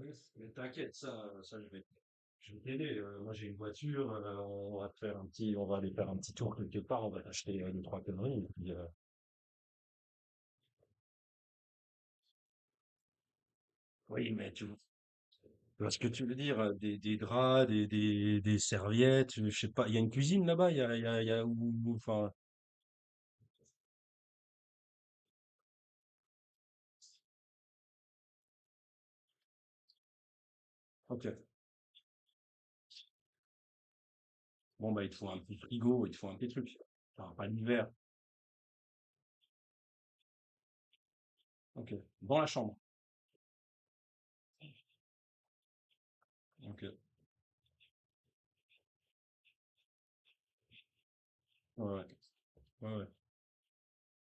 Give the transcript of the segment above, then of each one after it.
Oui, mais t'inquiète, ça je vais t'aider. Moi, j'ai une voiture. On va te faire on va aller faire un petit tour quelque part. On va t'acheter deux, trois conneries. Et puis, oui, mais tu vois ce que tu veux dire, des draps, des serviettes, je sais pas. Il y a une cuisine là-bas. Il y a enfin. Ok. Bon, bah, il te faut un petit frigo, il te faut un petit truc. Enfin, pas l'hiver. Ok. Dans la chambre. Ok. Ouais, ouais. Ouais, ouais.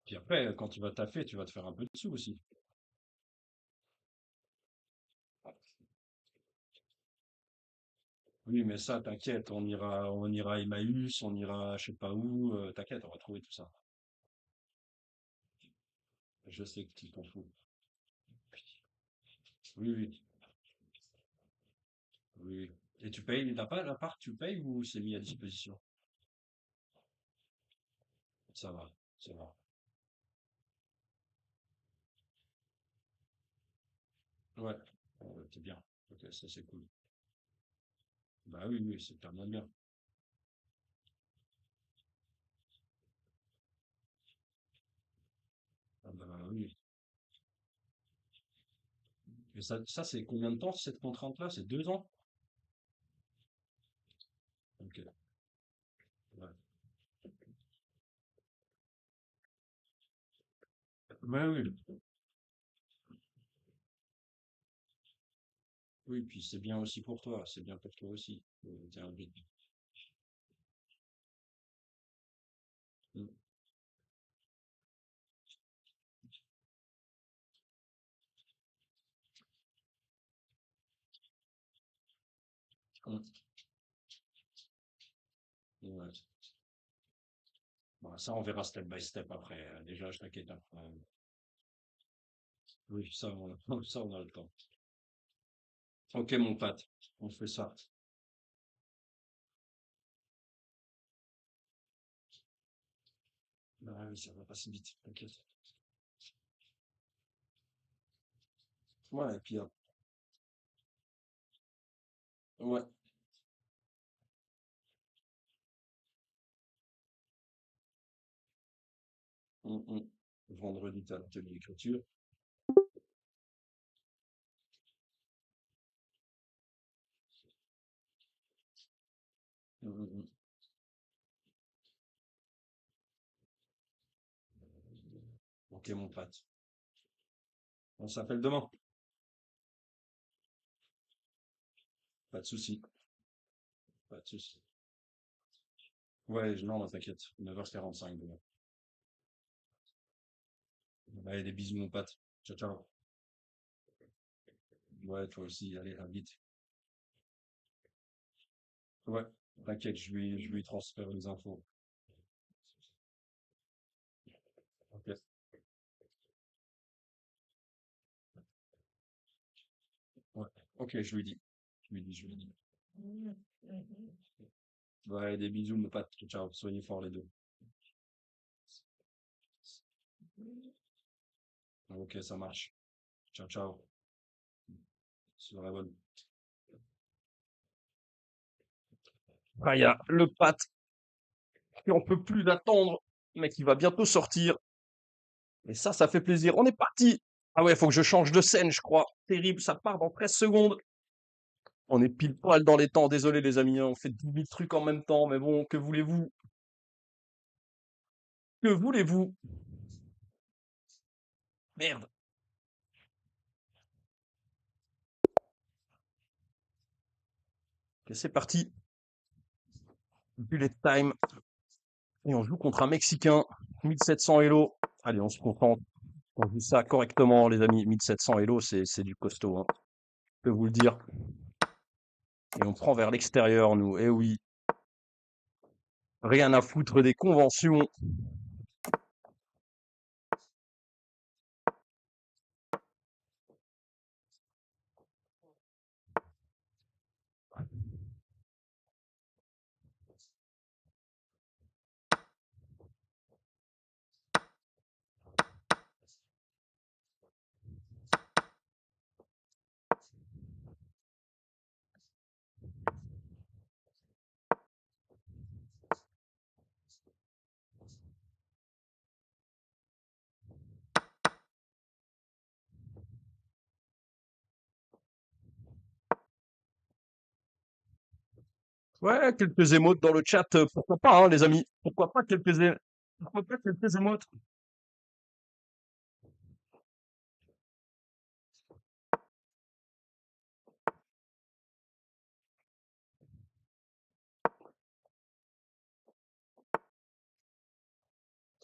Puis après, quand tu vas taffer, tu vas te faire un peu de sous aussi. Oui, mais ça, t'inquiète, on ira à Emmaüs, on ira je sais pas où, t'inquiète, on va trouver tout ça. Je sais que tu t'en fous. Oui, oui, oui, oui. Et tu payes, t'as pas l'appart, tu payes ou c'est mis à disposition? Ça va, ça va. Ouais, t'es bien. Ok, ça c'est cool. Bah oui, oui, c'est tellement bien. Ah bah oui. Et ça c'est combien de temps cette contrainte-là? C'est 2 ans? Ok. Ouais. Ouais, oui. Oui, puis c'est bien aussi pour toi, c'est bien pour toi aussi. T'es un but. Mm, mm, ouais. Bon, ça, on verra step by step après. Déjà, je t'inquiète, hein. Oui, ça, ça, on a le temps. Ok, mon pote, on fait ça. Bah oui, ça va passer vite, t'inquiète. Ouais, et puis, ouais, mm. Vendredi, t'as l'atelier d'écriture. Mm. Ok, mon pote. On s'appelle demain. Pas de souci, pas de souci. Ouais, non, non, t'inquiète. 9h45 demain. Allez, des bisous, mon pote. Ciao, ciao. Ouais, toi aussi. Allez, à vite. Ouais, t'inquiète, je lui transfère les infos. Ok. Ouais. Ok, je lui dis. Je lui dis. Ouais, des bisous, mon pote. Ciao, ciao. Soyez forts les deux. Ok, ça marche. Ciao, ciao. Sur la bonne. Ah, il y a le Pat qui on peut plus l'attendre, mais qui va bientôt sortir. Et ça fait plaisir. On est parti. Ah ouais, faut que je change de scène, je crois. Terrible, ça part dans 13 secondes. On est pile poil dans les temps. Désolé les amis, hein, on fait 10 000 trucs en même temps, mais bon, que voulez-vous? Que voulez-vous? Merde. Ok, c'est parti. Bullet time. Et on joue contre un Mexicain. 1700 Elo. Allez, on se concentre. On joue ça correctement, les amis. 1700 Elo, c'est du costaud, hein. Je peux vous le dire. Et on prend vers l'extérieur, nous. Eh oui, rien à foutre des conventions. Ouais, quelques émotes dans le chat, pourquoi pas, hein, les amis? Pourquoi pas quelques émotes?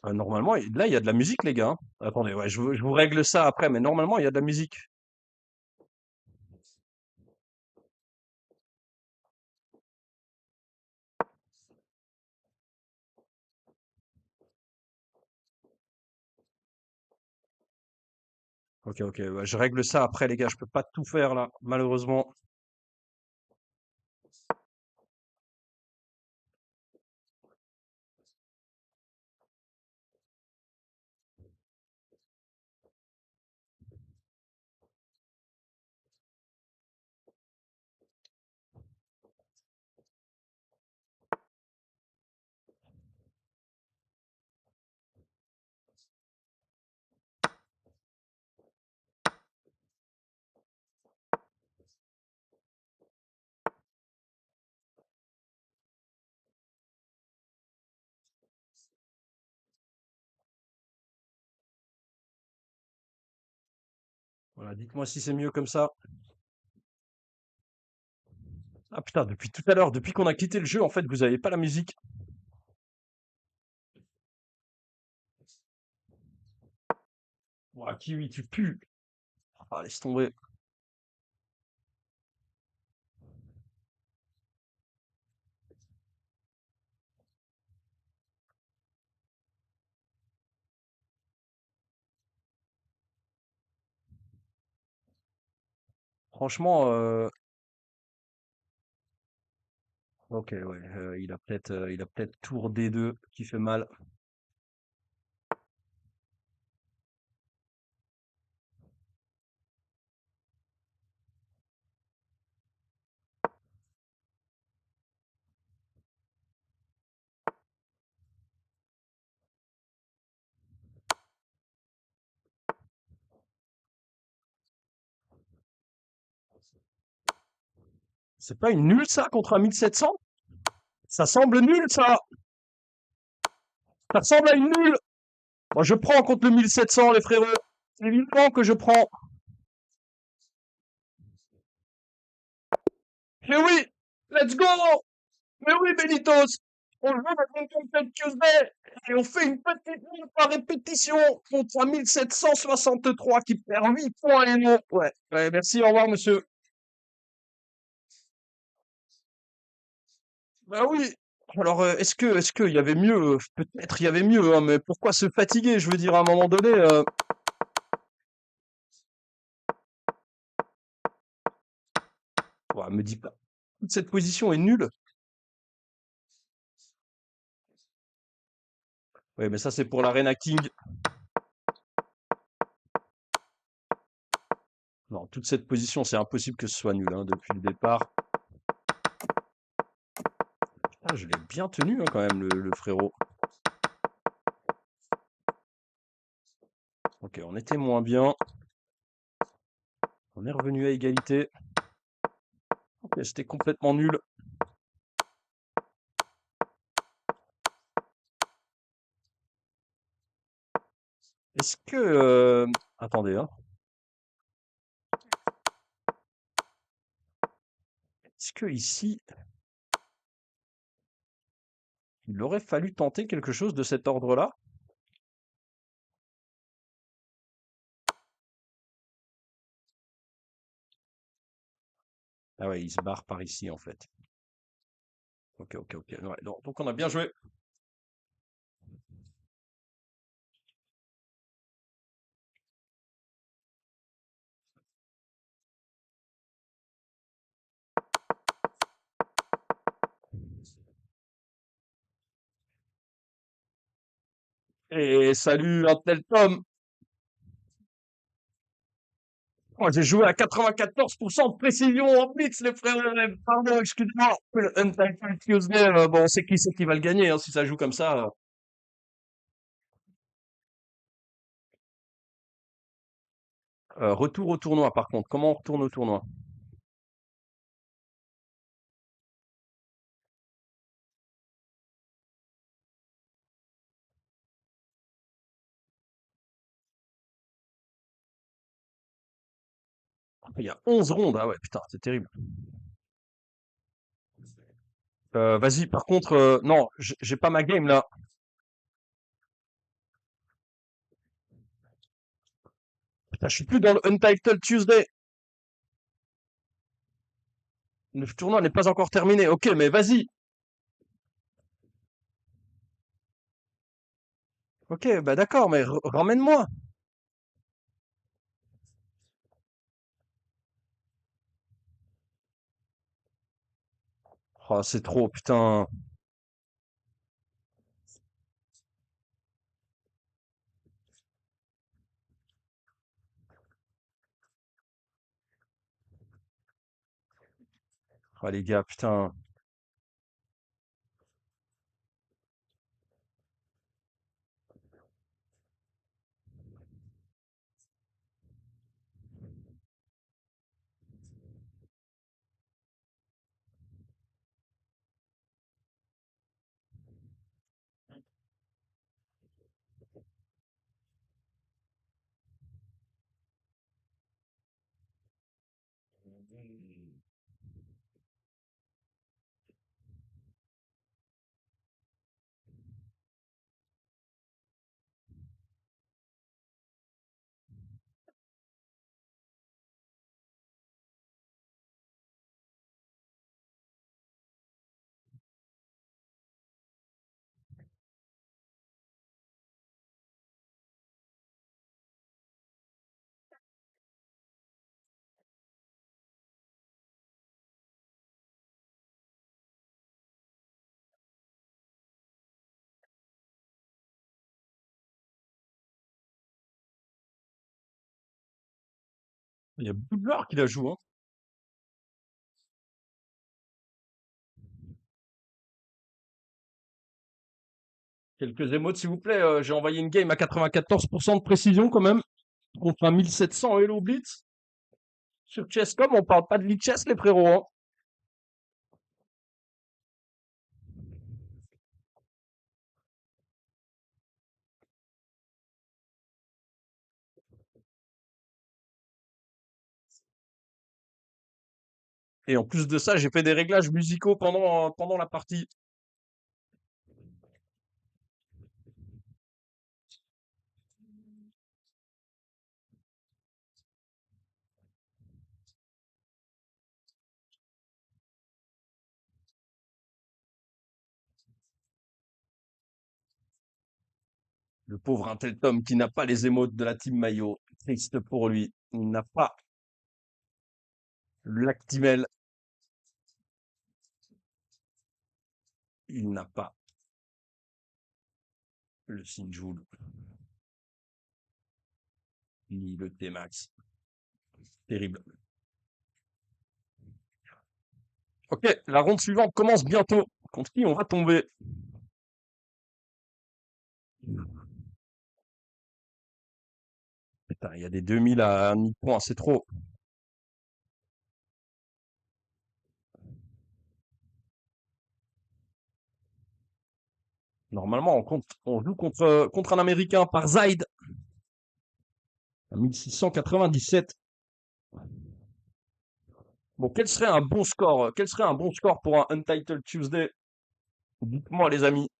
Normalement, là, il y a de la musique, les gars, hein. Attendez, ouais, je vous règle ça après, mais normalement, il y a de la musique. Ok, ok, ouais, je règle ça après, les gars. Je peux pas tout faire là, malheureusement. Voilà, dites-moi si c'est mieux comme ça. Ah putain, depuis tout à l'heure, depuis qu'on a quitté le jeu, en fait, vous avez pas la musique. Ouah, Kiwi, tu pues. Ah, laisse tomber. Franchement, ok, ouais, il a peut-être tour D2 qui fait mal. C'est pas une nulle, ça, contre un 1700? Ça semble nul, ça! Ça ressemble à une nulle! Moi, je prends contre le 1700, les frérots. C'est évident que je prends. Mais oui! Let's go! Mais oui, Benitez! On joue la Content Tuesday et on fait une petite ligne par répétition contre un 1763 qui perd 8 points et non. Ouais, ouais, merci, au revoir, monsieur. Bah oui. Alors, est-ce qu'il y avait mieux? Peut-être il y avait mieux, hein, mais pourquoi se fatiguer? Je veux dire, à un moment donné, ouah, me dis pas. Toute cette position est nulle. Ouais, mais ça, c'est pour l'Arena King. Non, toute cette position, c'est impossible que ce soit nul, hein, depuis le départ. Ah, je l'ai bien tenu, hein, quand même, le frérot. Ok, on était moins bien. On est revenu à égalité. Ok, c'était complètement nul. Est-ce que... attendez, hein. Est-ce que ici, il aurait fallu tenter quelque chose de cet ordre-là? Ah ouais, il se barre par ici, en fait. Ok, ok, ok. Ouais, donc on a bien joué. Et salut, un tel Tom. Moi, j'ai joué à 94% de précision en blitz, les frères. Pardon, excuse-moi. Le Untitled Tuesday, bon, on sait qui c'est qui va le gagner, hein, si ça joue comme ça. Retour au tournoi, par contre. Comment on retourne au tournoi? Il y a 11 rondes. Ah ouais, putain, c'est terrible. Vas-y, par contre, non, j'ai pas ma game là. Putain, je suis plus dans le Untitled Tuesday. Le tournoi n'est pas encore terminé. Ok, mais vas-y. Ok, bah d'accord, mais ramène-moi. Oh, c'est trop, putain. Oh, les gars, putain. Il y a beaucoup de joueurs qui la jouent, hein. Quelques émotes, s'il vous plaît. J'ai envoyé une game à 94% de précision quand même, contre un 1700 Hello Blitz. Sur Chess.com, on parle pas de Lichess, les frérots, hein. Et en plus de ça, j'ai fait des réglages musicaux pendant la partie. Le pauvre Intel Tom qui n'a pas les émotes de la team Mayo. Triste pour lui. Il n'a pas l'Actimel. Il n'a pas le Sinjoul, ni le T-Max. Terrible. Ok, la ronde suivante commence bientôt. Contre qui on va tomber? Putain, il y a des 2000 à un demi-point, c'est trop. Normalement, on joue contre un Américain par Zaid à 1697. Bon, quel serait un bon score? Quel serait un bon score pour un Untitled Tuesday? Dites-moi, les amis.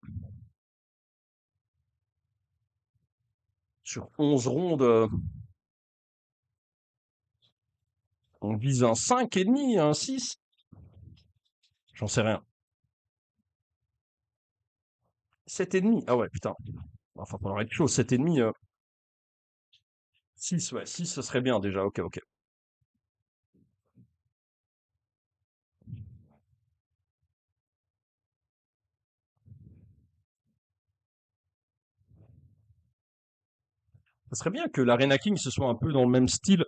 Sur 11 rondes, on vise un 5,5, un 6. J'en sais rien. 7,5. Ah ouais, putain. Enfin, ça faudrait être chaud. 7,5. 6, ouais. 6, ce serait bien déjà. Ok, ok. Ça serait bien que l'Arena King, ce soit un peu dans le même style.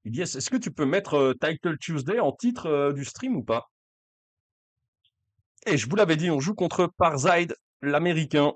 Yes, est-ce que tu peux mettre Title Tuesday en titre du stream ou pas? Et je vous l'avais dit, on joue contre Parzide, l'américain.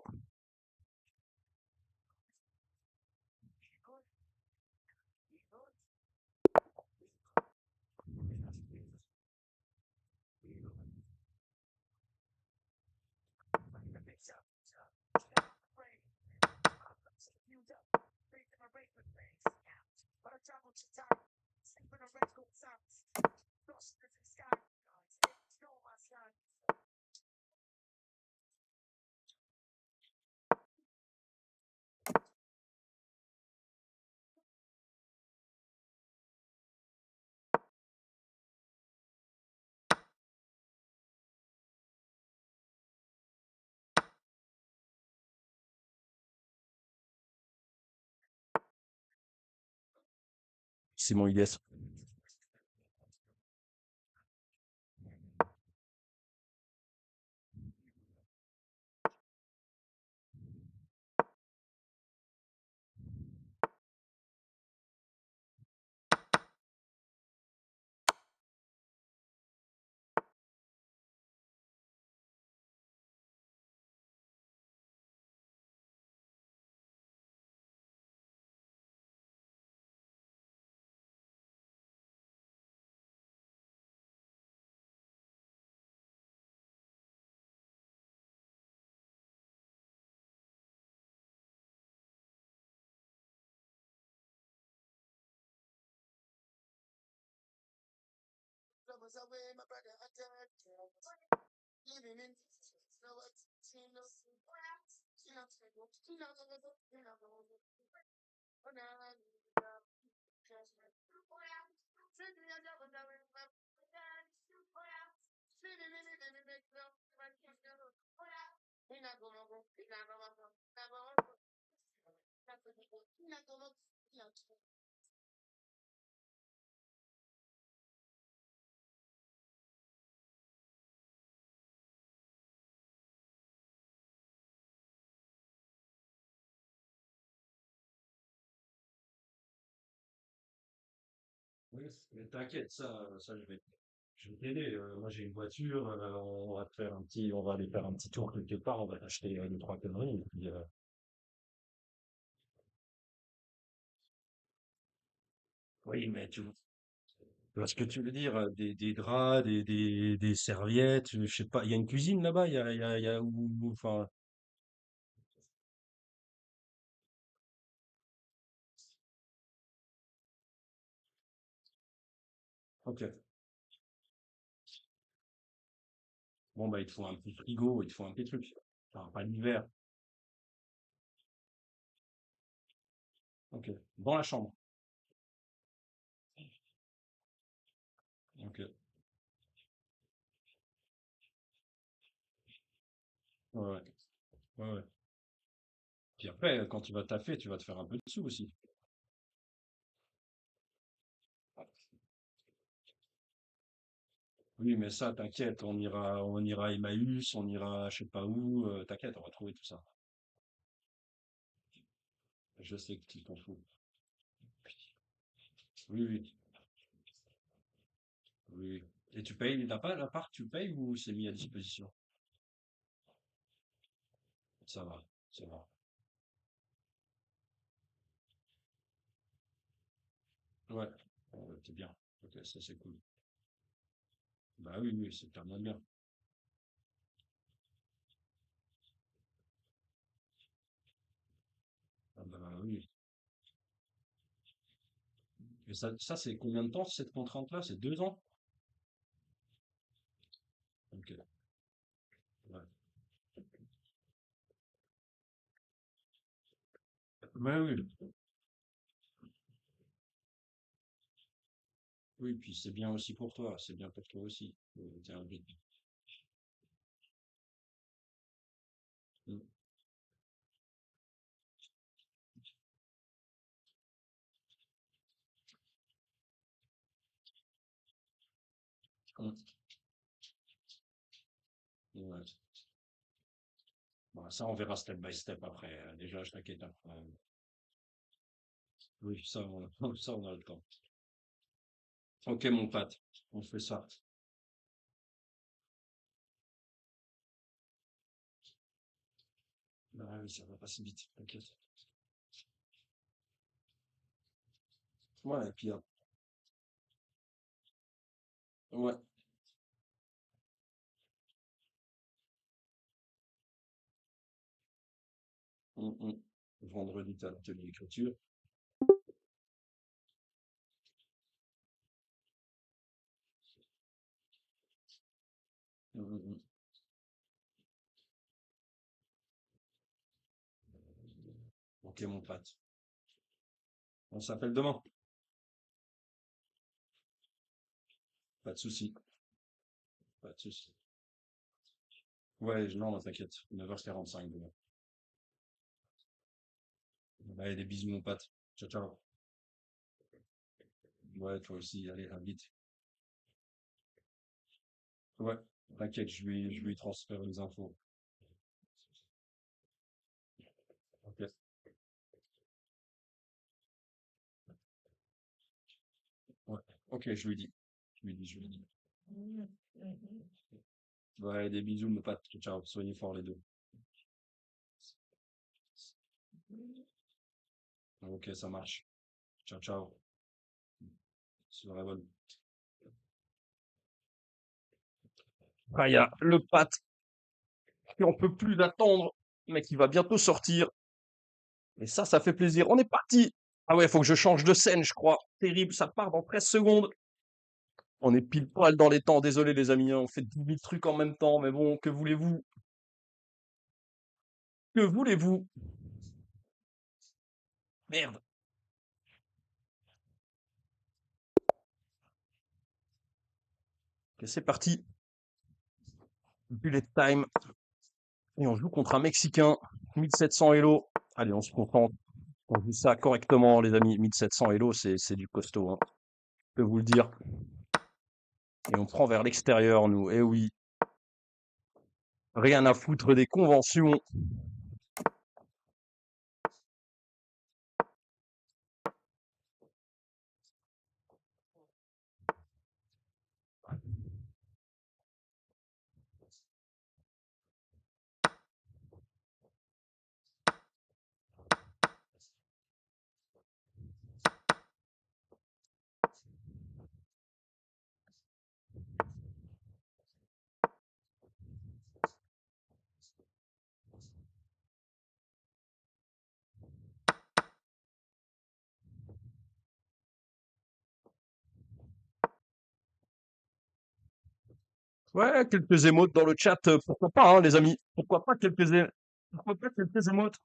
Simon Ilyes. Oui, mais t'inquiète, ça je vais t'aider. Moi, j'ai une voiture. On va aller faire un petit tour quelque part. On va t'acheter deux, trois conneries. Et puis, oui, mais tu vois ce que tu veux dire? Des draps, des serviettes. Je sais pas. Il y a une cuisine là-bas. Il y a enfin. Ok. Bon, bah, il te faut un petit frigo. Il te faut un petit truc. Enfin, pas l'hiver. Ok. Dans la chambre. Ok. Ouais, ouais. Ouais, ouais. Puis après, quand tu vas taffer, tu vas te faire un peu de sous aussi. Oui, mais ça, t'inquiète, on ira à Emmaüs, on ira je sais pas où, t'inquiète, on va trouver tout ça. Je sais que tu t'en fous. Oui, oui, oui, oui. Et tu payes, t'as pas l'appart, tu payes ou c'est mis à disposition? Ça va, ça va. Ouais, c'est bien. Ok, ça c'est cool. Bah oui, oui, c'est tellement bien. Ah bah oui. Et ça c'est combien de temps cette contrainte-là? C'est 2 ans? Ok, ouais. Ouais, oui. Oui, puis c'est bien aussi pour toi, c'est bien pour toi aussi. T'es un but. Mm. Mm. Ouais. Bon, ça, on verra step by step après. Déjà, je t'inquiète, hein. Oui, ça, on a le temps. Ok, mon pote, on fait ça. Bah oui, ça va pas si vite, t'inquiète. Ouais, et puis, ouais, mm, mm. Vendredi, t'as l'atelier d'écriture. Mmh, mmh, mmh. Ok, mon pote. On s'appelle demain. Pas de souci. Pas de souci. Ouais, non, non, t'inquiète. 9h45 demain. Allez, des bisous, mon pote. Ciao, ciao. Ouais, toi aussi. Allez, à vite. Ouais, t'inquiète, je lui transfère les infos. Ok. Ouais. Ok, je lui dis. Je lui dis. Ouais, des bisous, mon pote. Ciao, ciao. Soyez forts les deux. Ok, ça marche. Ciao, ciao. Soirée bonne. Ah, il y a le Pat qui on peut plus l'attendre, mais qui va bientôt sortir. Et ça fait plaisir. On est parti. Ah ouais, faut que je change de scène, je crois. Terrible, ça part dans 13 secondes. On est pile poil dans les temps. Désolé les amis, hein, on fait 10 000 trucs en même temps, mais bon, que voulez-vous? Que voulez-vous? Merde. Ok, c'est parti. Bullet time. Et on joue contre un Mexicain. 1700 Elo. Allez, on se concentre. On joue ça correctement, les amis. 1700 Elo, c'est du costaud, hein. Je peux vous le dire. Et on prend vers l'extérieur, nous. Eh oui. Rien à foutre des conventions. Ouais, quelques émotes dans le chat, pourquoi pas, hein, les amis. Pourquoi pas quelques émotes.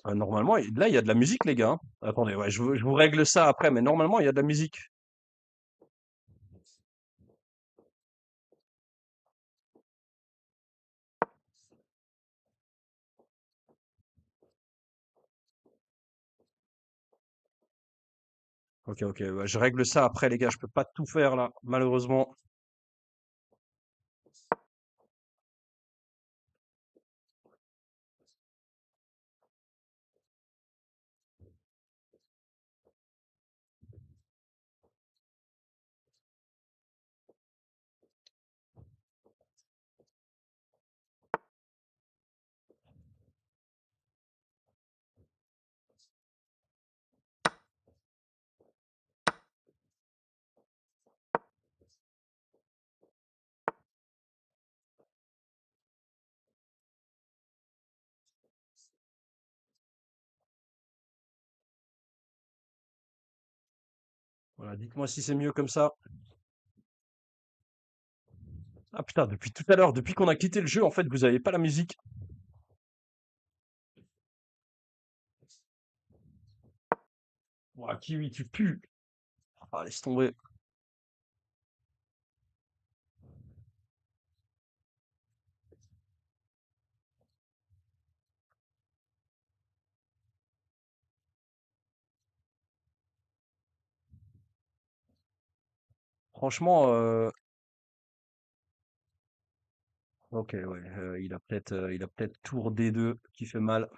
Normalement, là, il y a de la musique, les gars, hein. Attendez, ouais, je vous règle ça après, mais normalement, il y a de la musique. Ok, ok, ouais, je règle ça après, les gars. Je peux pas tout faire là, malheureusement. Voilà, dites-moi si c'est mieux comme ça. Ah putain, depuis tout à l'heure, depuis qu'on a quitté le jeu, en fait, vous avez pas la musique. Ouah, Kiwi, tu pues. Ah, laisse tomber. Franchement, ok, ouais, il a peut-être tour D2 qui fait mal.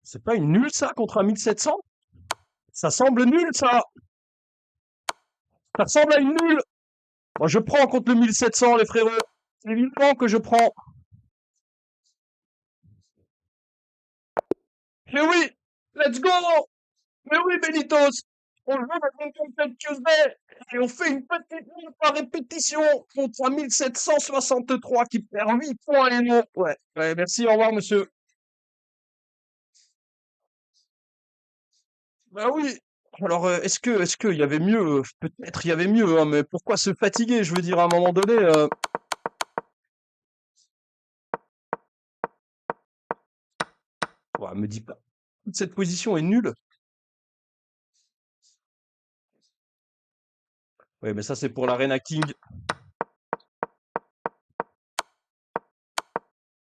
C'est pas une nulle ça contre un 1700? Ça semble nul, ça! Ça ressemble à une nulle! Moi, je prends contre le 1700, les frérots. C'est évidemment que je prends. Mais oui! Let's go! Mais oui, Benitez! On joue avec une Confed Tuesday et on fait une petite nulle par répétition contre un 1763 qui perd 8 points et non. Ouais, ouais, merci, au revoir, monsieur. Bah oui. Alors, est-ce qu'il y avait mieux? Peut-être il y avait mieux, hein, mais pourquoi se fatiguer? Je veux dire, à un moment donné, ouah, me dis pas. Toute cette position est nulle. Oui, mais ça, c'est pour l'Arena King.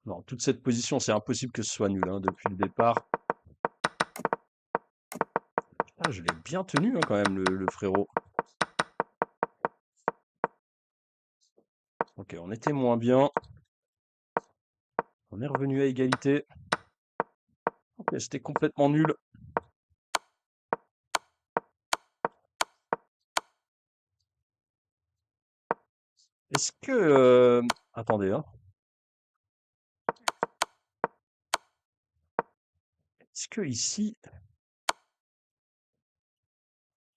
Non, toute cette position, c'est impossible que ce soit nul, hein, depuis le départ. Ah, je l'ai bien tenu, hein, quand même, le frérot. Ok, on était moins bien. On est revenu à égalité. Ok, c'était complètement nul. Est-ce que... attendez, hein. Est-ce que ici,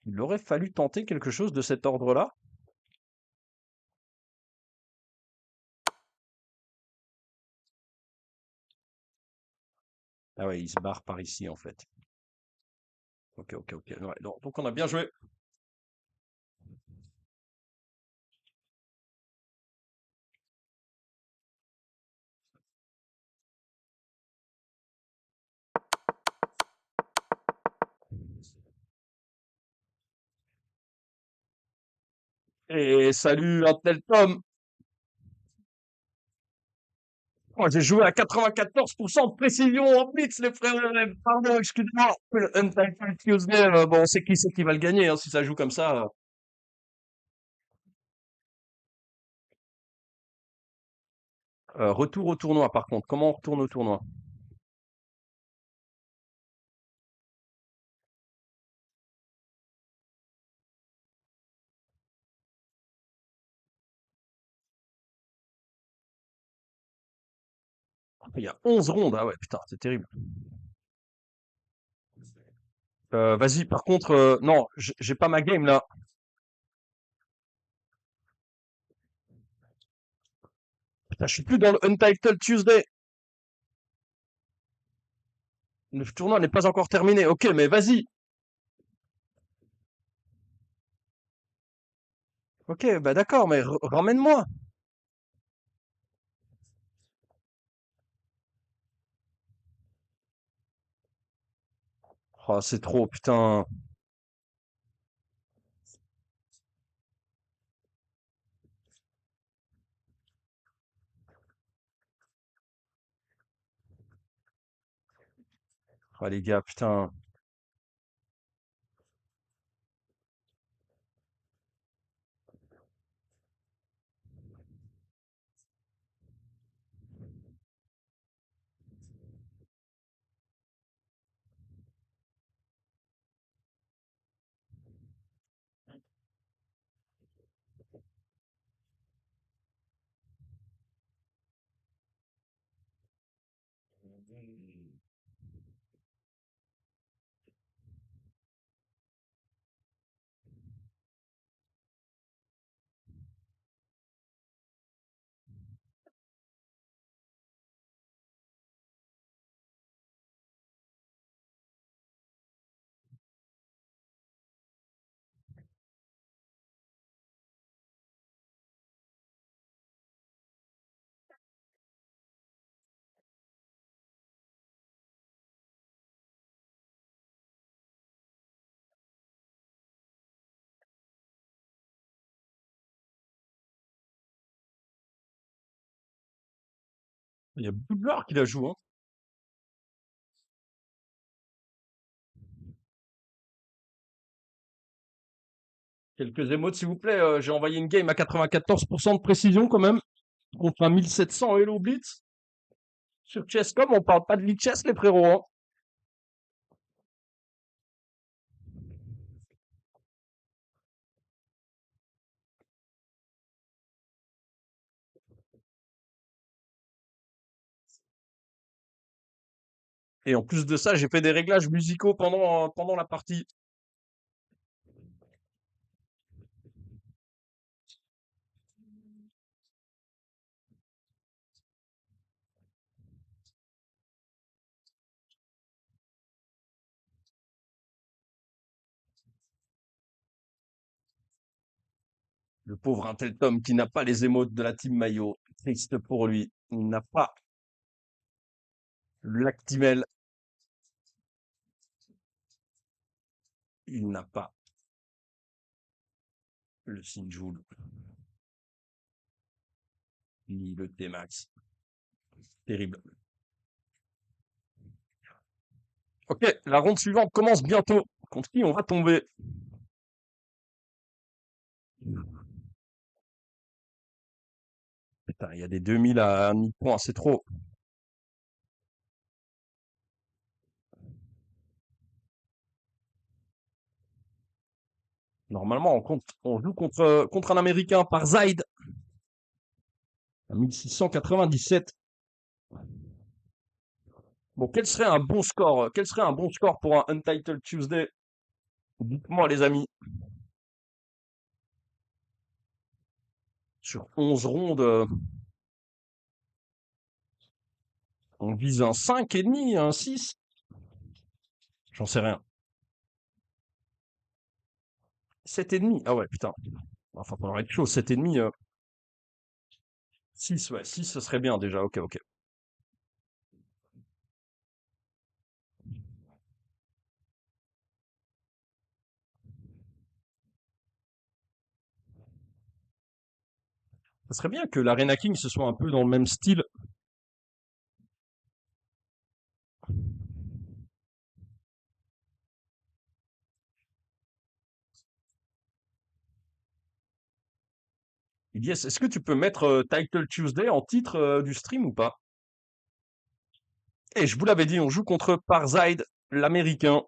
il aurait fallu tenter quelque chose de cet ordre-là? Ah ouais, il se barre par ici, en fait. Ok, ok, ok. Ouais, donc on a bien joué. Et salut, un tel Tom. Moi, j'ai joué à 94% de précision en blitz, les frères. Pardon, excusez-moi. Le Untitled Tuesday, bon, on sait qui c'est qui va le gagner, hein, si ça joue comme ça. Retour au tournoi, par contre. Comment on retourne au tournoi? Il y a 11 rondes. Ah ouais, putain, c'est terrible. Vas-y, par contre, non, j'ai pas ma game là. Putain, je suis plus dans le Untitled Tuesday. Le tournoi n'est pas encore terminé. Ok, mais vas-y. Ok, bah d'accord, mais ramène-moi. Oh, c'est trop, putain. Oh, les gars, putain. Il y a Boudlard qui la joue, hein. Quelques émotes, s'il vous plaît. J'ai envoyé une game à 94% de précision quand même. Contre un 1700 Hello Blitz. Sur Chesscom, on parle pas de league chess, les frérots, hein. Et en plus de ça, j'ai fait des réglages musicaux pendant la partie. Le pauvre Intel Tom qui n'a pas les émotes de la team Maillot. Triste pour lui. Il n'a pas l'Actimel. Il n'a pas le Sinjoul, ni le T-Max. Terrible. Ok, la ronde suivante commence bientôt. Contre qui on va tomber? Putain, il y a des 2000 à 1000 points, c'est trop. Normalement, on joue contre un Américain par Zaid à 1697. Bon, quel serait un bon score? Quel serait un bon score pour un Untitled Tuesday? Dites-moi, les amis. Sur 11 rondes, on vise un 5,5, un 6. J'en sais rien. 7,5. Ah ouais, putain. Enfin, ça va être chaud. 7,5. 6, ouais. 6, ce serait bien déjà. Ok, ok. Ça serait bien que l'Arena King, ce soit un peu dans le même style. Yes, est-ce que tu peux mettre Title Tuesday en titre du stream ou pas? Et je vous l'avais dit, on joue contre Parzide, l'américain.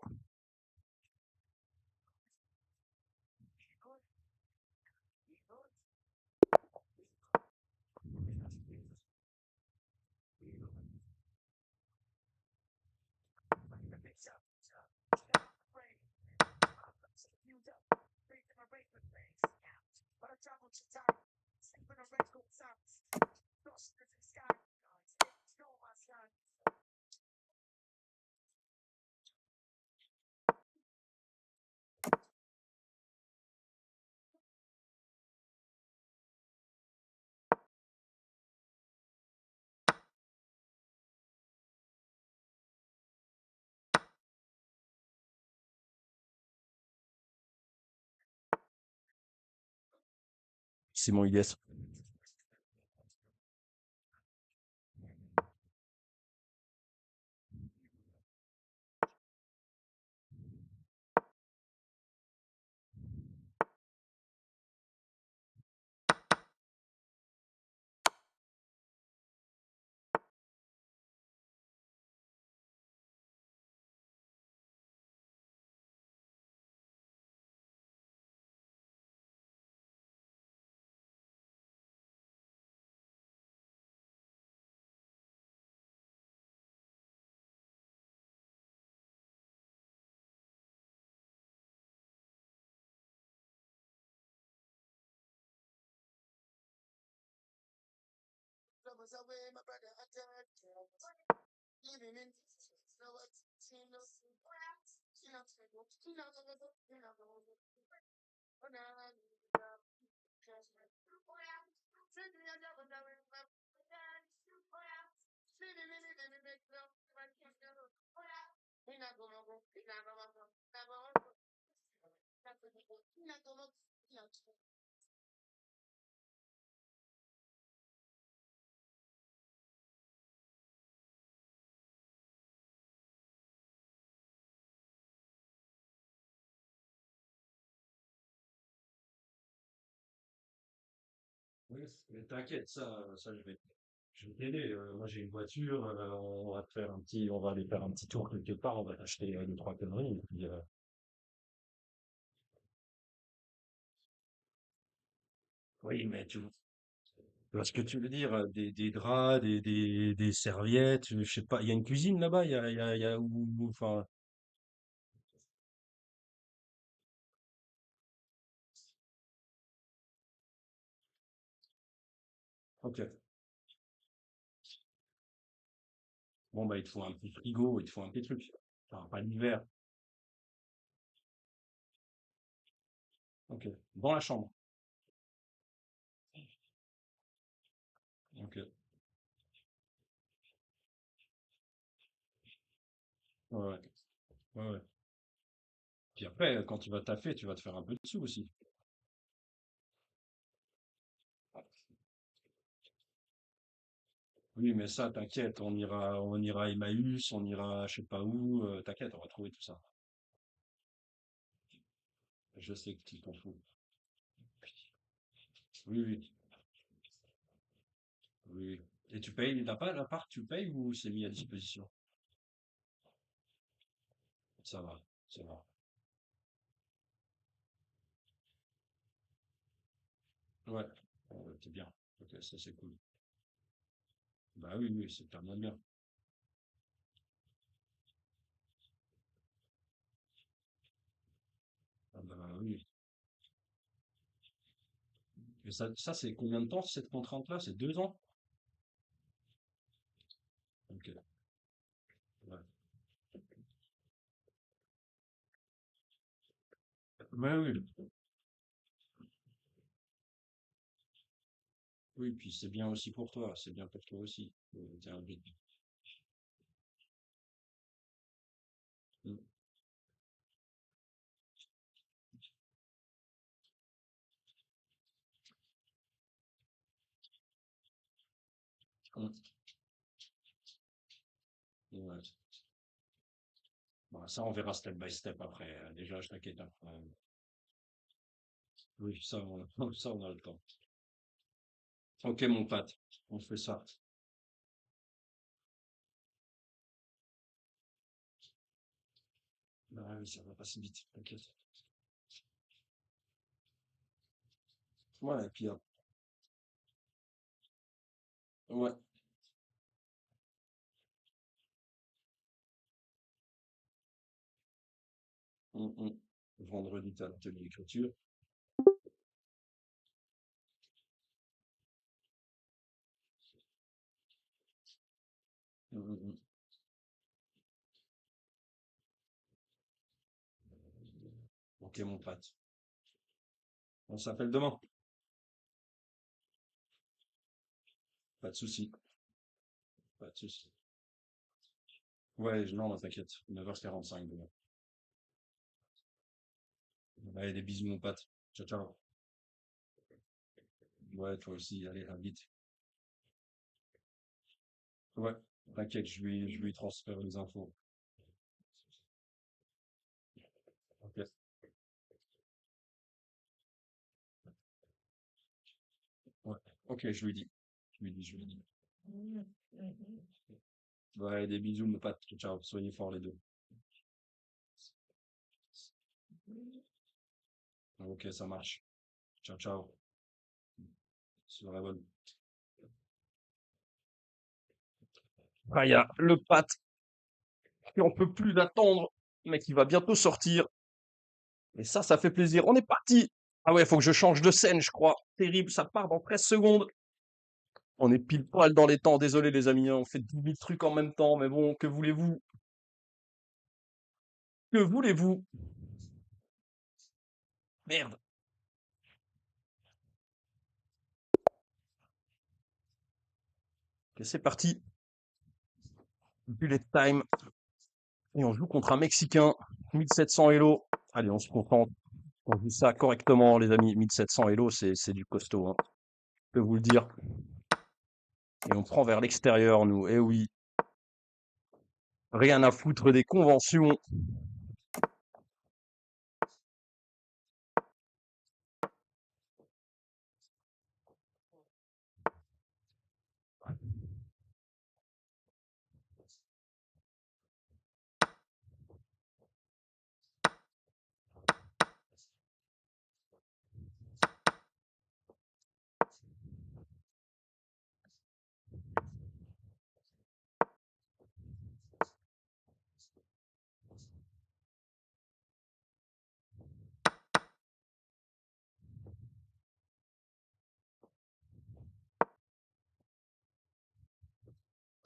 Simon Ilyes. Oui, mais t'inquiète, ça je vais t'aider. Moi, j'ai une voiture. On va te faire on va aller faire un petit tour quelque part. On va t'acheter deux, trois conneries. Et puis, oui, mais tu vois. Je vois ce que tu veux dire, des draps, des serviettes, je sais pas. Il y a une cuisine là-bas, il y a enfin, ok. Bon, bah, il te faut un petit frigo, il te faut un petit truc. Enfin, pas l'hiver. Ok. Dans la chambre. Ok. Ouais, ouais. Ouais, ouais. Puis après, quand tu vas taffer, tu vas te faire un peu de sous aussi. Oui, mais ça, t'inquiète, on ira à Emmaüs, on ira je sais pas où, t'inquiète, on va trouver tout ça. Je sais que tu t'en fous. Oui, oui, oui, oui. Et tu payes, t'as pas l'appart, tu payes ou c'est mis à disposition? Ça va, ça va. Ouais, c'est bien. Ok, ça c'est cool. Bah oui, oui, c'est tellement bien. Ah bah oui. Et ça c'est combien de temps cette contrainte-là? C'est 2 ans? Ok. Ouais. Ouais, oui. Oui, puis c'est bien aussi pour toi, c'est bien pour toi aussi. T'es un but. Mm, mm, ouais. Bon, ça, on verra step by step après. Déjà, je t'inquiète, hein. Oui, ça, ça, on a le temps. Ok, mon pote, on fait ça. Bah oui, ça va passer vite, t'inquiète. Ouais, et puis, ouais. Mm. Vendredi, t'as l'atelier d'écriture. Mm. Ok, mon pote. On s'appelle demain. Pas de souci. Pas de souci. Ouais, non, t'inquiète. 9h45 demain. Allez, des bisous, mon pote. Ciao, ciao. Ouais, toi aussi. Allez, à vite. Ouais, t'inquiète, je lui transfère les infos. Ok. Ouais. Ok, je lui dis. Je lui dis, je lui dis. Ouais, des bisous, mon pote. Ciao, ciao. Soyez forts les deux. Ok, ça marche. Ciao, ciao. Sur la bonne. Ah, il y a le Pat qui on peut plus l'attendre, mais qui va bientôt sortir. Et ça fait plaisir. On est parti. Ah ouais, faut que je change de scène, je crois. Terrible, ça part dans 13 secondes. On est pile poil dans les temps. Désolé les amis, hein, on fait 10 000 trucs en même temps, mais bon, que voulez-vous? Que voulez-vous? Merde. Ok, c'est parti. Bullet time. Et on joue contre un Mexicain. 1700 Elo. Allez, on se concentre. On joue ça correctement, les amis. 1700 Elo, c'est du costaud, hein. Je peux vous le dire. Et on prend vers l'extérieur, nous. Eh oui, rien à foutre des conventions.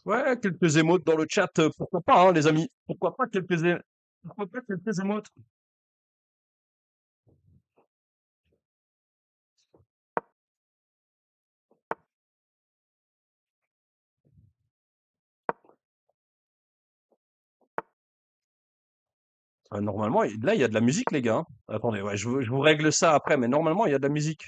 Ouais, quelques émotes dans le chat, pourquoi pas, hein, les amis? Pourquoi pas quelques émotes? Normalement, là, il y a de la musique, les gars, hein. Attendez, ouais, je vous règle ça après, mais normalement, il y a de la musique.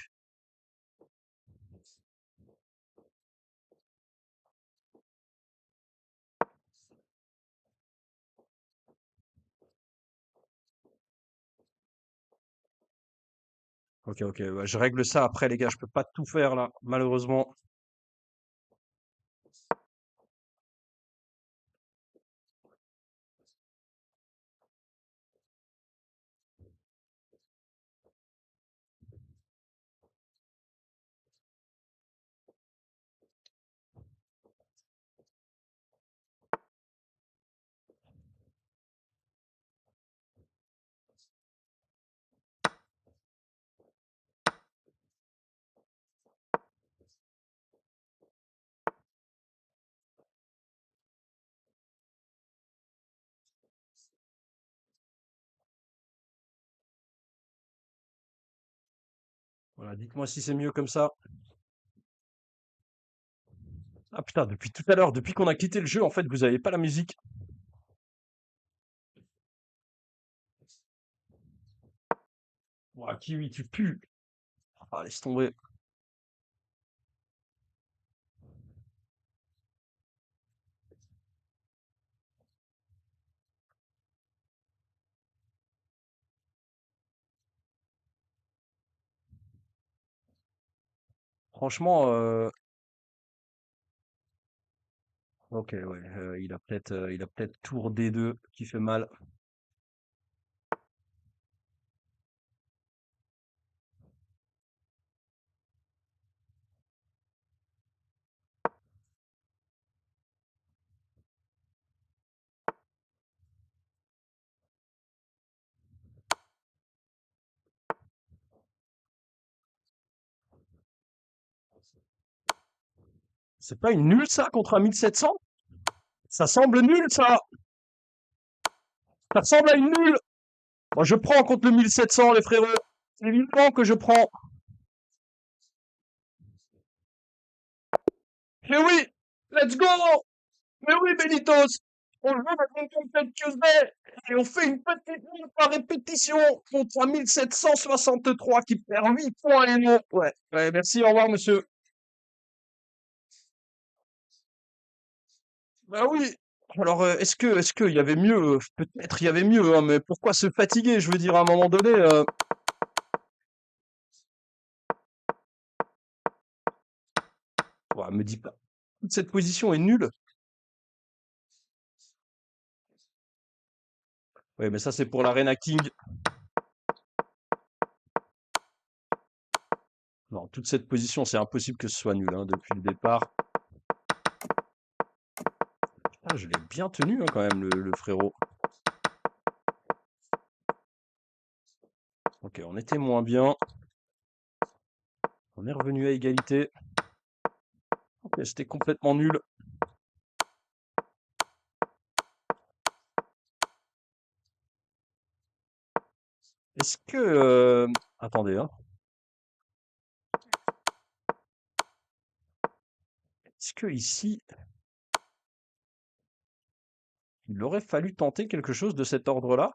Ok, ok, ouais, je règle ça après, les gars. Je peux pas tout faire là, malheureusement. Voilà, dites-moi si c'est mieux comme ça. Ah putain, depuis tout à l'heure, depuis qu'on a quitté le jeu, en fait, vous avez pas la musique. Ouah, Kiwi, tu pues. Ah, laisse tomber. Franchement, ok, ouais, il a peut-être tour D2 qui fait mal. C'est pas une nulle, ça, contre un 1700? Ça semble nul, ça! Ça ressemble à une nulle! Moi, je prends contre le 1700, les frérots. C'est évident que je prends. Mais oui! Let's go! Mais oui, Benitez! On joue dans une Content Tuesday et on fait une petite ligne par répétition contre un 1763 qui perd 8 points et non. Ouais, ouais, merci, au revoir, monsieur. Bah oui. Alors, est-ce qu'il y avait mieux? Peut-être il y avait mieux, hein, mais pourquoi se fatiguer? Je veux dire, à un moment donné, ouah, me dis pas. Toute cette position est nulle. Oui, mais ça, c'est pour l'Arena King. Non, toute cette position, c'est impossible que ce soit nul, hein, depuis le départ. Ah, je l'ai bien tenu, hein, quand même, le frérot. Ok, on était moins bien. On est revenu à égalité. Ok, c'était complètement nul. Est-ce que... attendez, hein. Est-ce que ici, il aurait fallu tenter quelque chose de cet ordre-là?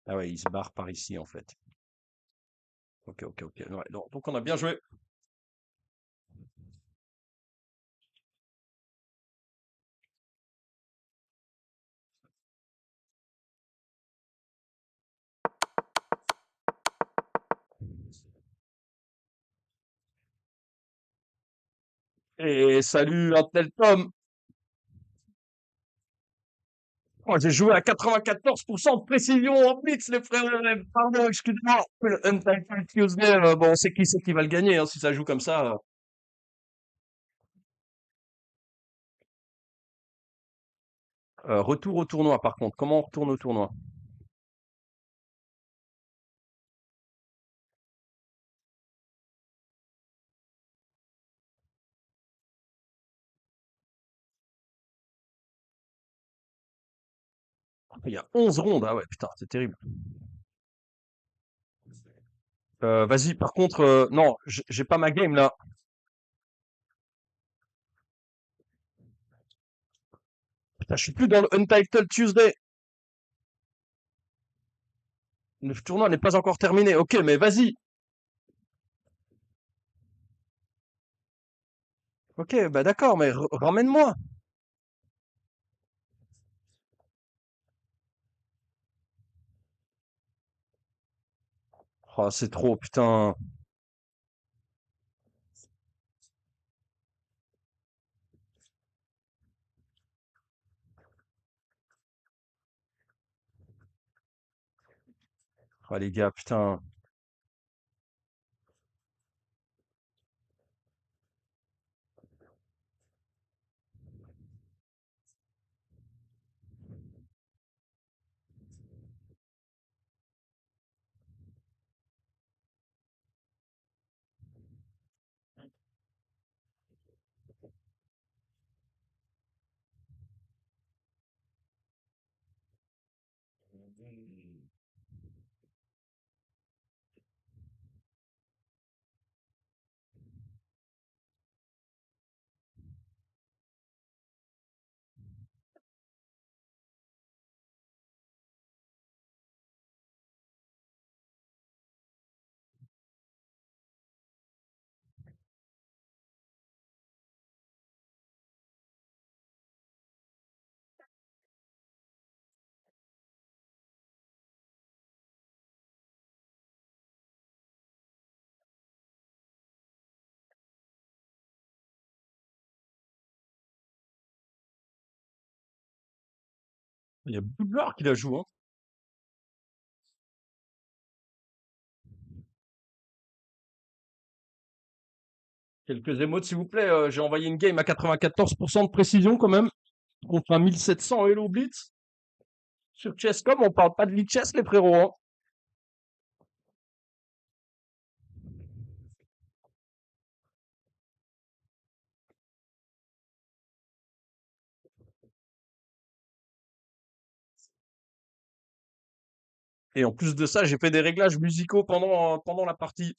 Ah ouais, il se barre par ici, en fait. Ok, ok, ok. Ouais, donc on a bien joué. Et salut, un tel Tom. Oh, j'ai joué à 94% de précision en blitz, les frères. Pardon, excuse-moi. Le Untitled Tuesday, bon, on sait qui c'est qui va le gagner, hein, si ça joue comme ça. Retour au tournoi, par contre. Comment on retourne au tournoi? Il y a 11 rondes. Ah ouais, putain, c'est terrible. Vas-y, par contre, non, j'ai pas ma game là. Putain, je suis plus dans le Untitled Tuesday. Le tournoi n'est pas encore terminé. Ok, mais vas-y. Ok, bah d'accord, mais ramène-moi. Oh, c'est trop, putain. Oh, les gars, putain. Il y a beaucoup de joueurs qui la jouent, hein. Quelques émotes, s'il vous plaît. J'ai envoyé une game à 94% de précision quand même, contre un 1700 Hello Blitz. Sur Chesscom, on parle pas de Lichess, les frérots, hein. Et en plus de ça, j'ai fait des réglages musicaux pendant la partie.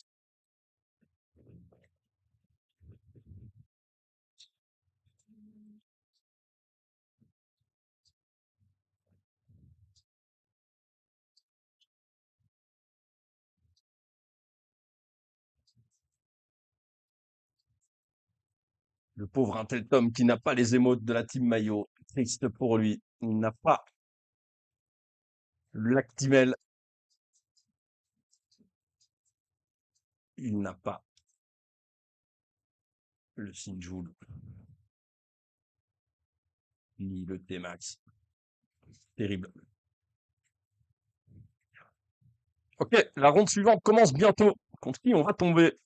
Le pauvre Intel Tom qui n'a pas les émotes de la team Mayo. Triste pour lui. Il n'a pas l'Actimel. Il n'a pas le Sinjoul, ni le T-Max. Terrible. Ok, la ronde suivante commence bientôt. Contre qui on va tomber?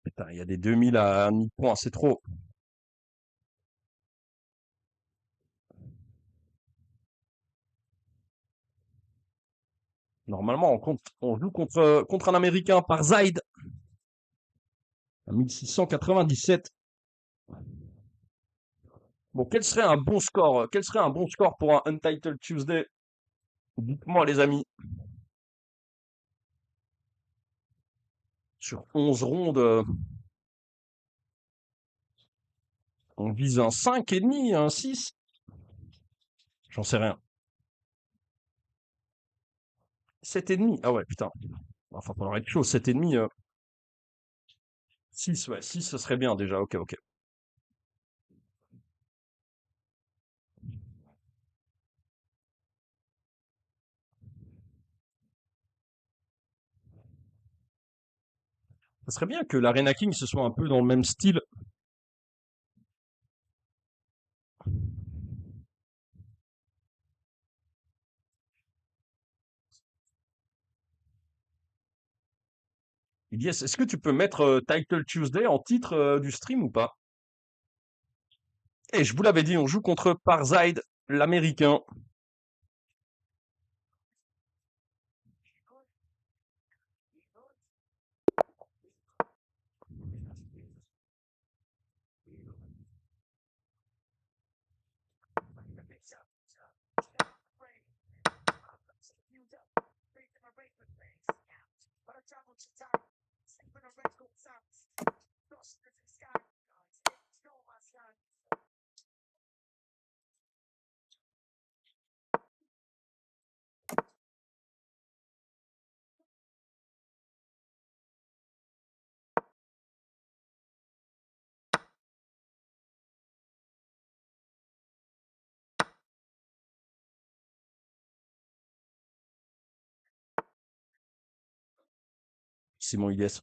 Putain, il y a des 2000 à un demi-point, c'est trop. Normalement, on joue contre un Américain par Zaid à 1697. Bon, quel serait un bon score? Quel serait un bon score pour un Untitled Tuesday? Dites-moi, les amis. Sur 11 rondes, on vise un 5,5, un 6. J'en sais rien. 7,5. Ah ouais, putain. Enfin, faudrait être chaud. 7,5. 6, ouais. 6, ce serait bien déjà. Ok, ok. Ça serait bien que l'Arena King, ce soit un peu dans le même style. Yes, est-ce que tu peux mettre Title Tuesday en titre du stream ou pas? Et je vous l'avais dit, on joue contre Parzide, l'américain. Simon Hugues.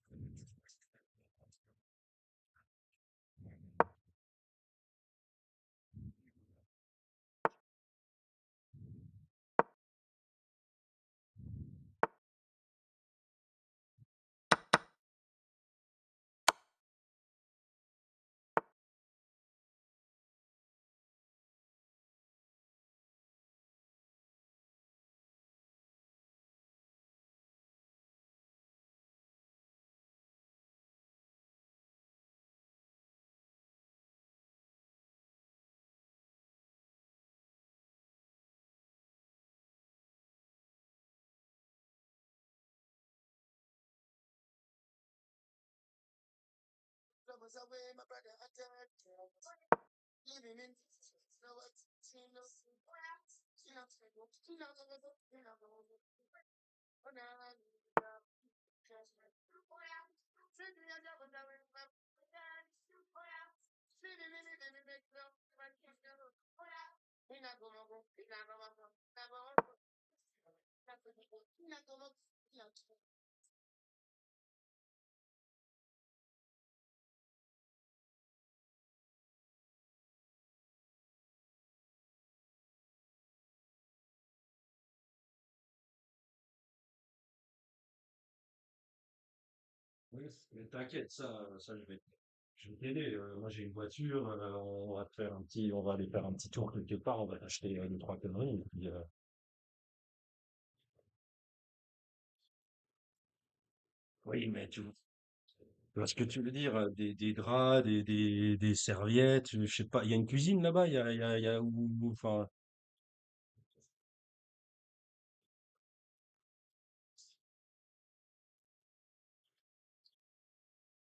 Oui, mais t'inquiète, ça je vais t'aider. Moi, j'ai une voiture. On va aller faire un petit tour quelque part. On va acheter deux, trois conneries. Et puis, oui, mais tu vois ce que tu veux dire, des draps, des serviettes, je sais pas. Il y a une cuisine là-bas. Il y a enfin.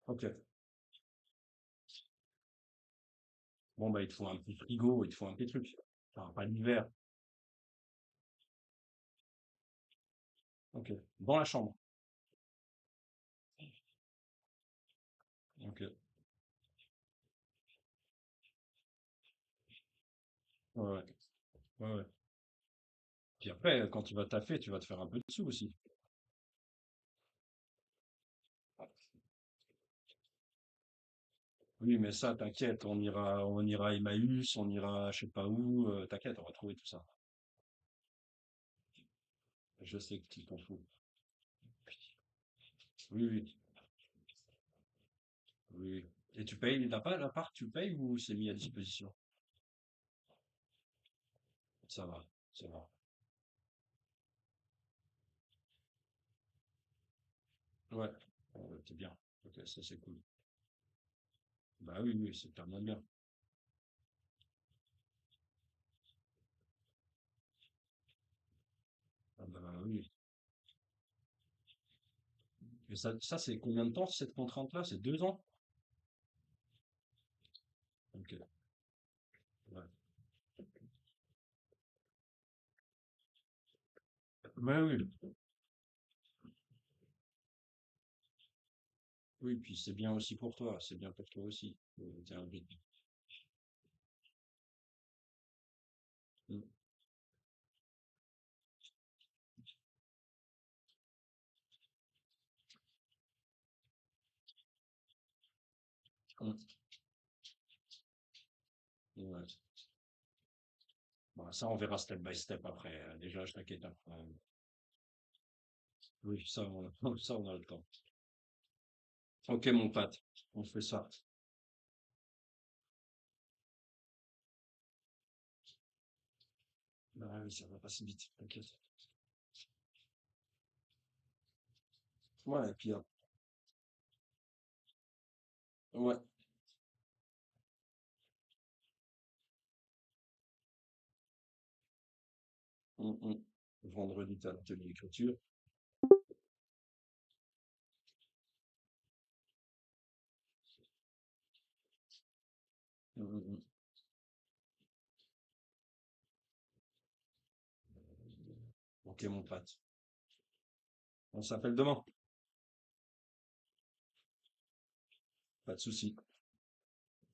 Ok. Bon, bah, il te faut un petit frigo, il te faut un petit truc. Enfin, pas l'hiver. Ok. Dans la chambre. Ok. Ouais, ouais. Ouais, ouais. Puis après, quand tu vas taffer, tu vas te faire un peu de sous aussi. Oui, mais ça, t'inquiète, on ira à Emmaüs, on ira je sais pas où, t'inquiète, on va trouver tout ça. Je sais que tu t'en fous. Oui, oui, oui, oui. Et tu payes, t'as pas l'appart, tu payes ou c'est mis à disposition? Ça va, ça va. Ouais, c'est bien. Ok, ça c'est cool. Bah oui, oui, c'est tellement bien. Ah bah oui. Et ça c'est combien de temps cette contrainte-là? C'est 2 ans? Ok, ouais. Ouais, oui. Oui, puis c'est bien aussi pour toi, c'est bien pour toi aussi. T'es un but. Mm, mm, ouais. Bon, ça, on verra step by step après. Déjà, je t'inquiète, hein. Oui, ça, ça, on a le temps. Ok, mon pote, on fait ça. Bah oui, ça va pas si vite, t'inquiète. Ouais, et puis, ouais. Mm, mm. Vendredi, tu as l'atelier d'écriture. Mhm. Ok, mon pote. On s'appelle demain. Pas de souci.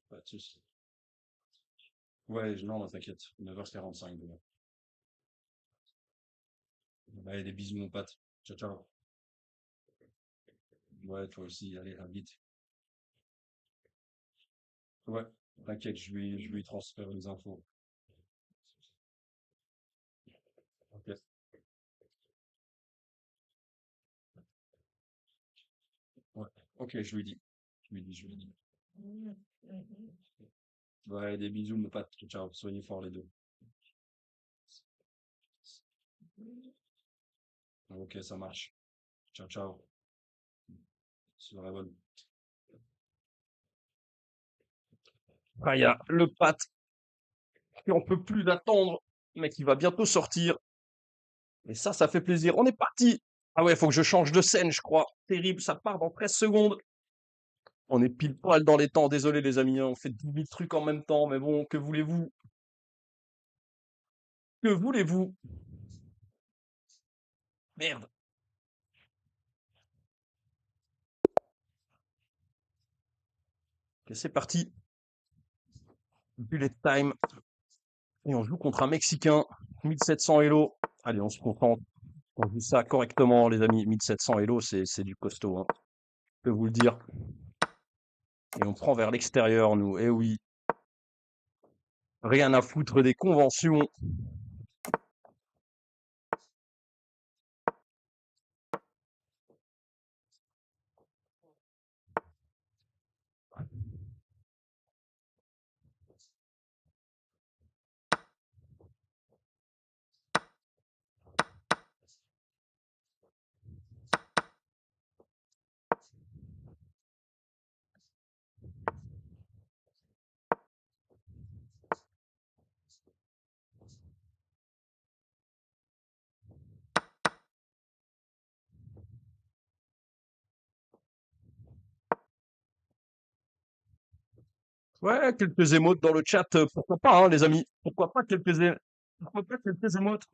Pas de souci. Ouais, non, non, t'inquiète. 9h45 demain. Allez, des bisous, mon pote. Ciao, ciao. Ouais, toi aussi. Allez, à vite. Ouais, t'inquiète, je lui transfère les infos. Ok. Ouais. Ok, je lui dis. Je lui dis. Ouais, des bisous, mon pote. Ciao, ciao. Soyez forts les deux. Ok, ça marche. Ciao, ciao. Soirée bonne. Ah, il y a le Pat qui on peut plus l'attendre, mais qui va bientôt sortir. Et ça fait plaisir. On est parti. Ah ouais, faut que je change de scène, je crois. Terrible, ça part dans 13 secondes. On est pile poil dans les temps. Désolé les amis, hein, on fait 10 000 trucs en même temps, mais bon, que voulez-vous? Que voulez-vous? Merde. Ok, c'est parti. Bullet time. Et on joue contre un Mexicain. 1700 Elo. Allez, on se concentre. On joue ça correctement, les amis. 1700 Elo, c'est du costaud, hein. Je peux vous le dire. Et on prend vers l'extérieur, nous. Eh oui. Rien à foutre des conventions. Ouais, quelques émotes dans le chat, pourquoi pas, hein, les amis. Pourquoi pas quelques émotes.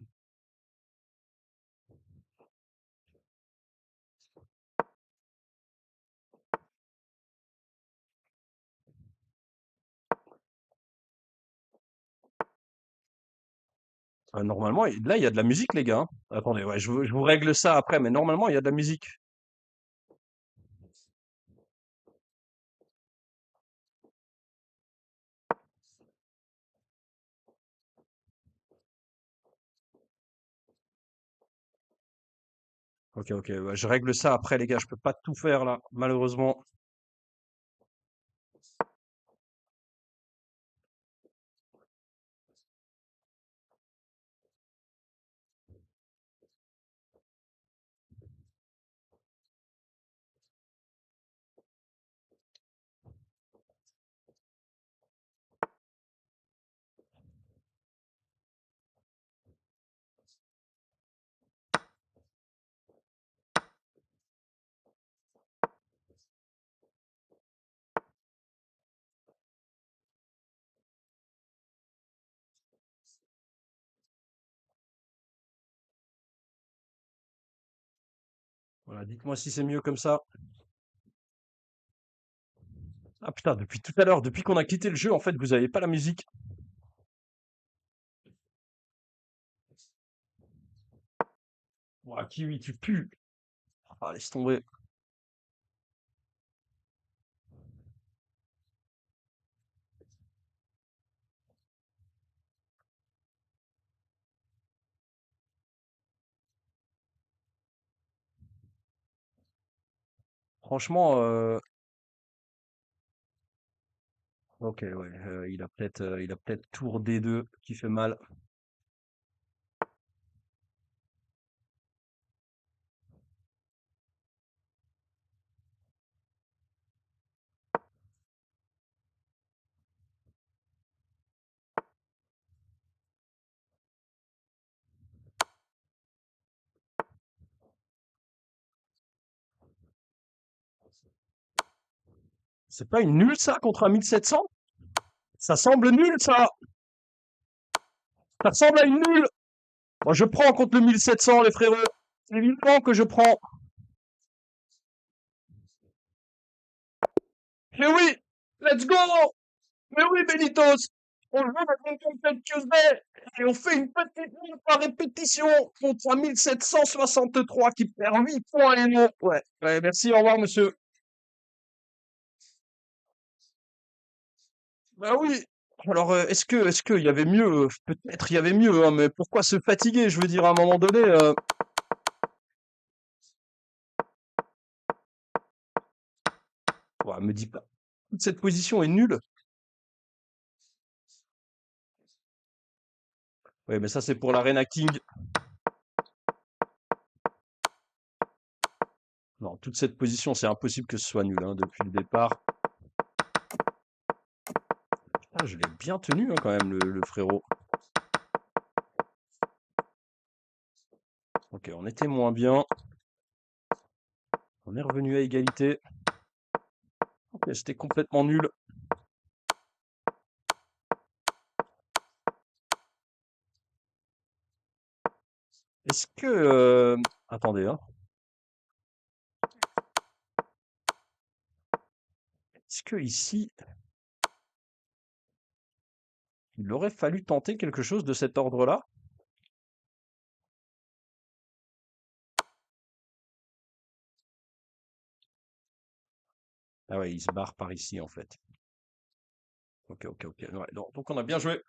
Normalement, là, il y a de la musique, les gars, hein. Attendez, ouais, je vous règle ça après, mais normalement, il y a de la musique. Ok, ok, ouais, je règle ça après, les gars. Je peux pas tout faire là, malheureusement. Voilà, dites-moi si c'est mieux comme ça. Ah putain, depuis tout à l'heure, depuis qu'on a quitté le jeu, en fait, vous avez pas la musique. Ouah, Kiwi, tu pues. Ah, laisse tomber. Franchement, ok, ouais, il a peut-être tour D2 qui fait mal. C'est pas une nulle, ça, contre un 1700? Ça semble nul, ça! Ça ressemble à une nulle! Moi, je prends contre le 1700, les frérots. C'est évidemment que je prends. Mais oui! Let's go! Mais oui, Benitez! On joue avec une Compete Tuesday et on fait une petite nulle par répétition contre un 1763 qui perd 8 points et non. Ouais, ouais, merci, au revoir, monsieur. Bah oui. Alors, est-ce qu'il y avait mieux? Peut-être il y avait mieux, hein, mais pourquoi se fatiguer? Je veux dire, à un moment donné, ouais, me dis pas. Toute cette position est nulle. Ouais, mais ça, c'est pour l'Arena King. Non, toute cette position, c'est impossible que ce soit nul, hein, depuis le départ. Ah, je l'ai bien tenu, hein, quand même, le frérot. Ok, on était moins bien. On est revenu à égalité. Ok, c'était complètement nul. Est-ce que... attendez, hein. Est-ce que ici, il aurait fallu tenter quelque chose de cet ordre-là? Ah ouais, il se barre par ici, en fait. Ok, ok, ok. Ouais, donc on a bien joué.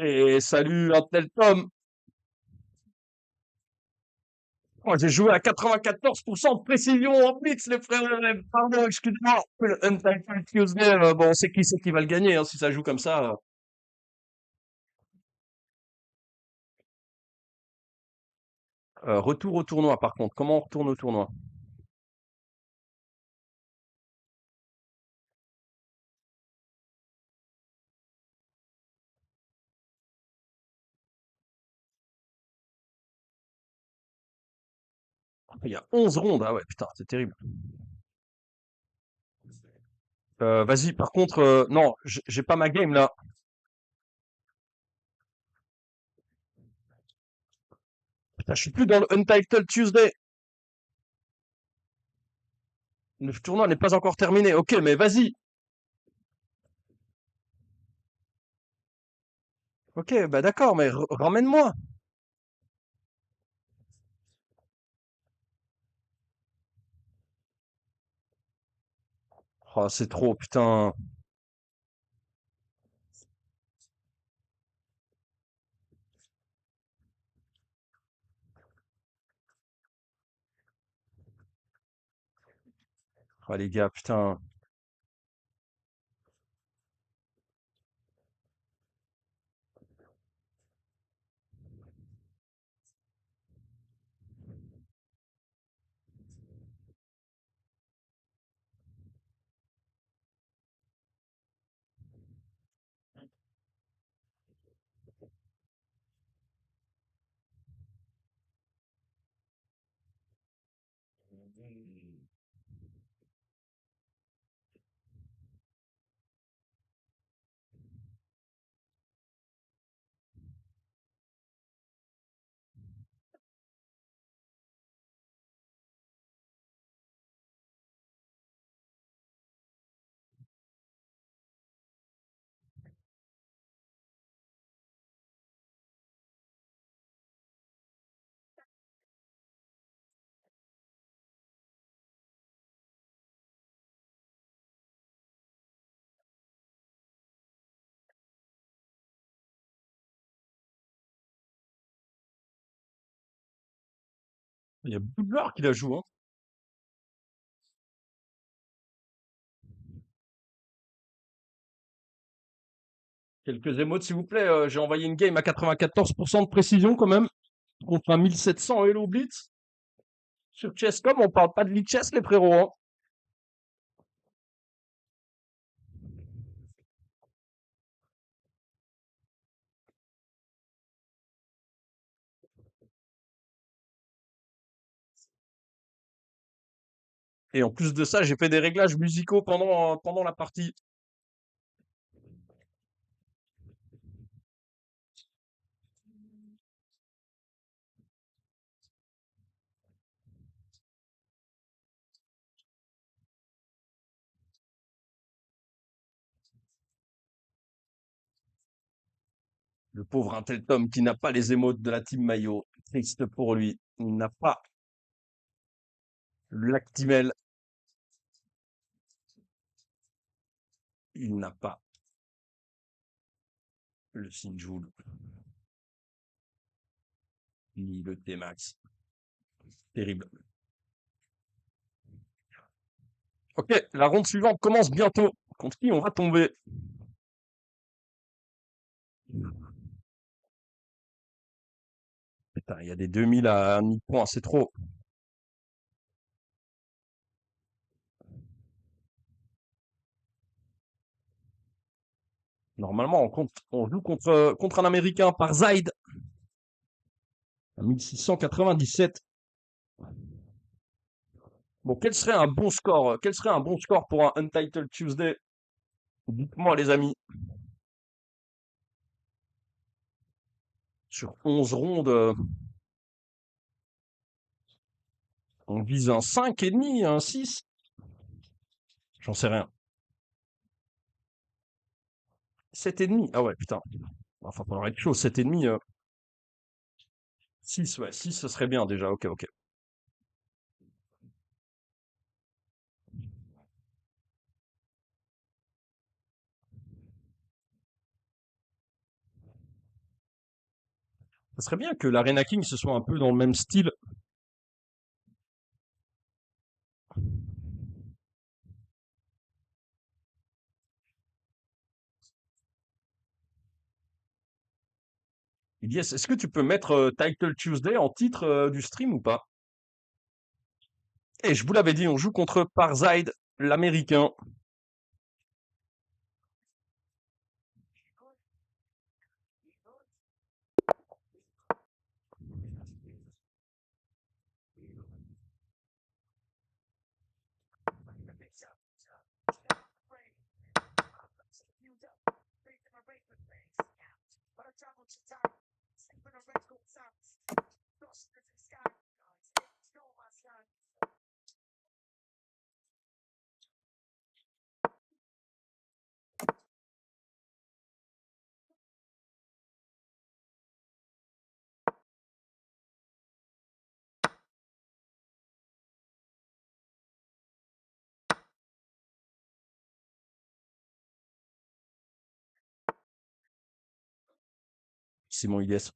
Et salut, un tel Tom. Moi, j'ai joué à 94% de précision en blitz, les frères. Pardon, excuse-moi. Le Untitled Tuesday, bon, on sait qui c'est qui va le gagner, hein, si ça joue comme ça. Retour au tournoi, par contre. Comment on retourne au tournoi? Il y a 11 rondes. Ah ouais, putain, c'est terrible. Vas-y, par contre, non, j'ai pas ma game là. Putain, je suis plus dans le Untitled Tuesday. Le tournoi n'est pas encore terminé. Ok, mais vas-y. Ok, bah d'accord, mais ramène-moi. Oh, c'est trop, putain. Oh, les gars, putain. Il y a beaucoup de joueurs qui la jouent, hein. Quelques émotes, s'il vous plaît. J'ai envoyé une game à 94% de précision quand même. Contre un 1700 Hello Blitz. Sur Chess.com, on parle pas de Lichess, les frérots, hein. Et en plus de ça, j'ai fait des réglages musicaux pendant la partie. Le pauvre Intel Tom qui n'a pas les émotes de la team Maillot. Triste pour lui. Il n'a pas l'Actimel. Il n'a pas le Sinjoul. Ni le T-Max. Terrible. Ok, la ronde suivante commence bientôt. Contre qui on va tomber? Putain, il y a des 2000 à 1000 points, c'est trop. Normalement, on joue contre un Américain par Zaid à 1697. Bon, quel serait un bon score? Quel serait un bon score pour un Untitled Tuesday? Dites-moi, les amis. Sur 11 rondes, on vise un 5,5, un 6. J'en sais rien. 7,5. Ah ouais, putain. Enfin, ça faudrait être chaud. 7,5. 6, ouais. 6, ce serait bien déjà. Ok, ok. Ça serait bien que l'Arena King, ce soit un peu dans le même style. Yes, est-ce que tu peux mettre Title Tuesday en titre du stream ou pas? Et je vous l'avais dit, on joue contre Parzide, l'américain. Simon Ilyes.